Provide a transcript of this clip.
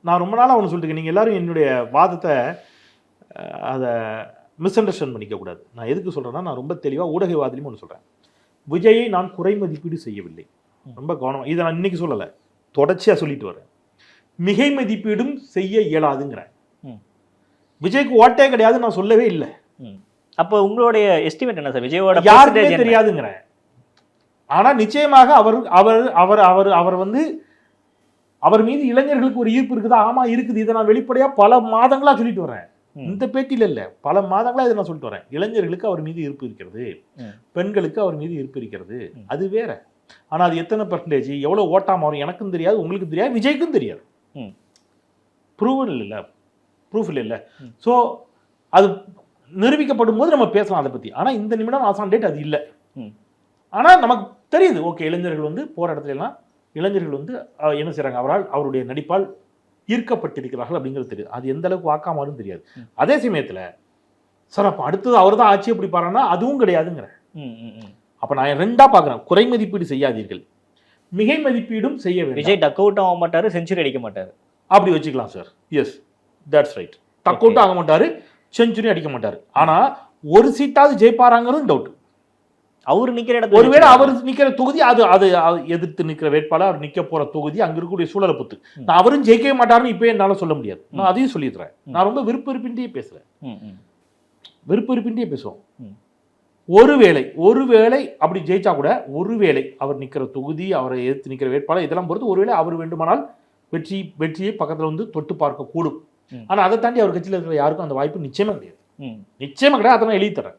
நான் ரொம்ப நாளாக ஒன்று சொல்லிட்டு நீங்கள் எல்லாரும் என்னுடைய வாதத்தை அதை மிஸ் அண்டர்ஸ்டாண்ட் பண்ணிக்க கூடாது. நான் எதுக்கு சொல்கிறேன்னா, நான் ரொம்ப தெளிவாக ஊடகவாதிலையும் ஒன்று சொல்கிறேன். விஜயை நான் குறை மதிப்பீடு செய்யவில்லை. ரொம்ப கவனம், இதை நான் இன்னைக்கு சொல்லலை, தொடர்ச்சியாக சொல்லிட்டு வரேன். மிகை மதிப்பீடும் செய்ய இயலாதுங்கிறேன். விஜய்க்கு ஓட்டே கிடையாது நான் சொல்லவே இல்லை. அப்போ உங்களுடைய எஸ்டிமேட் என்ன சார்? விஜயோட யாருமே தெரியாதுங்கிறேன். ஆனால் நிச்சயமாக அவர் வந்து அவர் மீது இளைஞர்களுக்கு ஒரு ஈர்ப்பு இருக்குதா? ஆமா இருக்குது. இதை நான் வெளிப்படையாக பல மாதங்களா சொல்லிட்டு வரேன். இந்த பேட்டியில் இல்லை, பல மாதங்களா இதை நான் சொல்லிட்டு வரேன். இளைஞர்களுக்கு அவர் மீது ஈர்ப்பு இருக்கிறது, பெண்களுக்கு அவர் மீது ஈர்ப்பு இருக்கிறது, அது வேற. ஆனால் அது எத்தனை பர்சன்டேஜ், எவ்வளோ ஓட்டா மாறும் எனக்கும் தெரியாது, உங்களுக்கும் தெரியாது, விஜய்க்கும் தெரியாது. ப்ரூஃப் இல்லை. ஸோ அது நிரூபிக்கப்படும் போது நம்ம பேசலாம் அதை பற்றி. ஆனால் இந்த நிமிடம் ஆசான் டேட் அது இல்லை. ஆனால் நமக்கு தெரியுது, ஓகே, இளைஞர்கள் வந்து போகிற இடத்துல எல்லாம் இளைஞர்கள் வந்து என்ன செய்கிறாங்க, அவருடைய நடிப்பால் ஈர்க்கப்பட்டிருக்கிறார்கள் அப்படிங்கிறது தெரியுது. அது எந்த அளவுக்கு வாக்காமலும் தெரியாது. அதே சமயத்தில் சார் அப்போ அடுத்தது அவர் தான் ஆட்சி எப்படி பாருன்னா அதுவும் கிடையாதுங்கிறேன். அப்போ நான் ரெண்டா பார்க்குறேன். குறை மதிப்பீடு செய்யாதீர்கள், மிகை மதிப்பீடும் செய்ய வேண்டும். விஜய் டக் அவுட் ஆக மாட்டாரு, செஞ்சுரி அடிக்க மாட்டாரு, அப்படி வச்சுக்கலாம் sir. Yes, that's right. Duck out ஆக மாட்டாரு, செஞ்சுரி அடிக்க மாட்டாரு. ஆனால் ஒரு சீட்டாவது ஜெயிப்பாராங்கிறது டவுட். அவர் நிற்கிற இடத்துல, ஒருவேளை அவர் நிற்கிற தொகுதி அது எதிர்த்து நிற்கிற வேட்பாளர் அவர் நிற்க போற தொகுதி அங்க இருக்கக்கூடிய சூழலை பொறுத்து. நான் அவரும் ஜெயிக்கவே மாட்டாருன்னு இப்போ என்னால சொல்ல முடியாது. நான் அதையும் சொல்லிடுறேன். நான் ரொம்ப விருப்ப வெறுப்பின்றியே பேசுவோம். ஒருவேளை அப்படி ஜெயிச்சா கூட, ஒருவேளை அவர் நிற்கிற தொகுதி, அவரை எதிர்த்து நிற்கிற வேட்பாளர், இதெல்லாம் பொறுத்து ஒருவேளை அவர் வேண்டுமானால் வெற்றியை பக்கத்துல வந்து தொட்டு பார்க்க கூடும். ஆனா அதை தாண்டி அவர் கட்சியில் இருக்கிற யாருக்கும் அந்த வாய்ப்பு நிச்சயமா கிடையாது. அதை நான் எழுதி தரேன்.